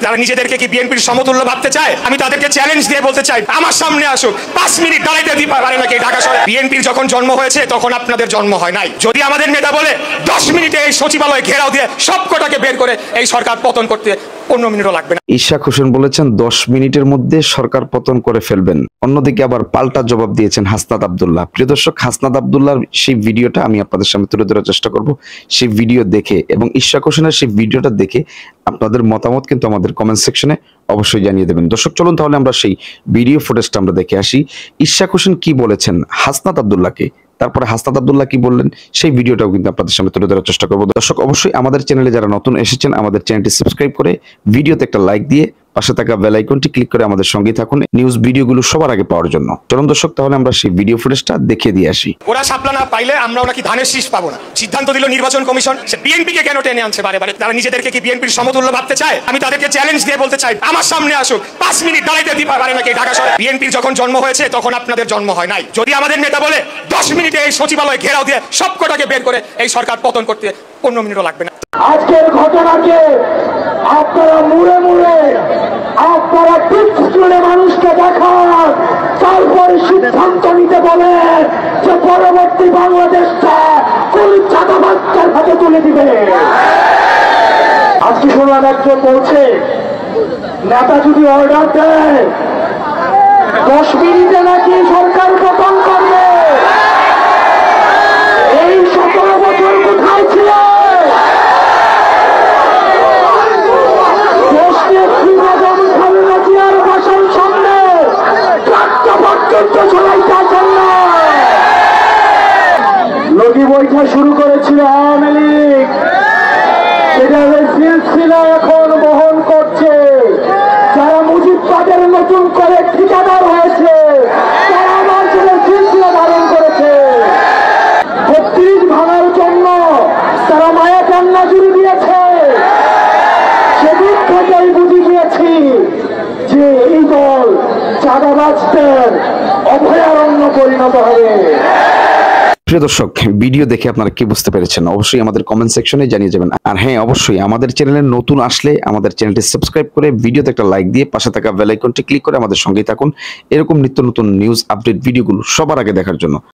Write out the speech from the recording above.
যারা নিজেদেরকে কি বিএনপির সমতুল্য ভাবতে চায়, আমি তাদেরকে চ্যালেঞ্জ দিয়ে বলতে চাই, আমার সামনে আসুক, 5 মিনিট দাঁড়াইতে দিতে পারে নাকি ঢাকা শহরে? বিএনপির যখন জন্ম হয়েছে তখন আপনাদের জন্ম হয় নাই। যদি আমাদের নেতা বলে 10 মিনিটে এই সচিবালয় ঘেরাও দিয়ে সবকটাকে বের করে এই সরকার পতন করতে 15 মিনিটও লাগবে না। ইশাক হোসেন বলেছেন 10 মিনিটের মধ্যে সরকার পতন করে ফেলবেন। অন্যদিকে আবার পাল্টা জবাব দিয়েছেন হাসনাত আব্দুল্লাহ। প্রিয় দর্শক, হাসনাত আব্দুল্লাহর সেই ভিডিওটা আমি আপনাদের সামনে তুলে ধরার চেষ্টা করব। সেই ভিডিও দেখে এবং ইশাক হোসেনের সেই ভিডিওটা দেখে আপনাদের মতামত কিন্তু আমাদের কমেন্ট সেকশনে অবশ্যই জানিয়ে দেবেন। দর্শক, চলুন তাহলে আমরা সেই ভিডিও ফুটেজটা আমরা দেখে আসি। ইশাক হোসেন কি বলেছেন হাসনাত আব্দুল্লাহকে, তারপরে হাসনাত আব্দুল্লাহ কি বললেন সেই ভিডিওটাও কিন্তু আপনাদের সামনে তুলে ধরার চেষ্টা করব। দর্শক, অবশ্যই আমাদের চ্যানেলে যারা নতুন এসেছেন আমাদের চ্যানেলটি সাবস্ক্রাইব করে ভিডিওতে একটা লাইক দিয়ে পাশে থাকা বেল আইকনটি ক্লিক করে আমাদের সঙ্গে থাকুন নিউজ ভিডিওগুলো সবার আগে পাওয়ার জন্য। চলুন দর্শক, তাহলে আমরা সেই ভিডিও ফুটেজটা দেখে দিয়ে আসি। ওরা শাপলা না পাইলে আমরাও নাকি ধানের শীষ পাবো না। সিদ্ধান্ত দিল নির্বাচন কমিশন। সে বিএনপিকে কেন টেনে আনছে বারে বারে? তারা নিজেদেরকে কি বিএনপির সমতুল্য ভাবতে চায়? আমি তাদেরকে চ্যালেঞ্জ দিয়ে বলতে চাই, আমার সামনে আসুক, 5 মিনিট দাঁড়াইতে দিতে পারে নাকি ঢাকা শহরে? বিএনপির যখন জন্ম হয়েছে তখন আপনাদের জন্ম হয় নাই। যদি আমাদের নেতা বলে 10 মিনিটে এই সচিবালয় ঘেরাও দিয়ে সবকটাকে বের করে এই সরকার পতন করতে 15 মিনিটও লাগবে না। আজকের ঘটনাকে আপনারা মুড়ে মুড়ে আপনারা পিছনে মানুষকে দেখান, তারপরে সিদ্ধান্ত নিতে বলে যে পরবর্তী বাংলাদেশটা কোন চাঁদাবাজদের হাতে তুলে দিবে। আজকে শুনলাম একজন বলছে নেতা যদি অর্ডার দেয় 10 মিনিটে নাকি সরকার পতন করবে। এই 17 বছর কোথায় ছিল? নদী বৈঠা শুরু করেছিল আওয়ামী লীগ, সেটা সিলসিলা এখন বহন করছে। যারা মুজিববাদের নতুন করে ঠিকাদার হয়েছে তারা আবার সেটা সিলসিলা ধারণ করেছে। 32 ভাঙার জন্য তারা মায়া কান্না জুড়ে দিয়েছে। সেদিক থেকেই বুঝে গিয়েছি যে এই দল চাঁদাবাজদের অভয়ারণ্য পরিণত হবে। প্রিয় দর্শক, ভিডিও দেখে আপনারা কি বুঝতে পেরেছেন অবশ্যই আমাদের কমেন্ট সেকশনে জানিয়ে যাবেন। আর হ্যাঁ, অবশ্যই আমাদের চ্যানেলে নতুন আসলে আমাদের চ্যানেলটি সাবস্ক্রাইব করে ভিডিওতে একটা লাইক দিয়ে পাশে থাকা বেল আইকনটি ক্লিক করে আমাদের সঙ্গেই থাকুন এরকম নিত্য নতুন নিউজ আপডেট ভিডিওগুলো সবার আগে দেখার জন্য।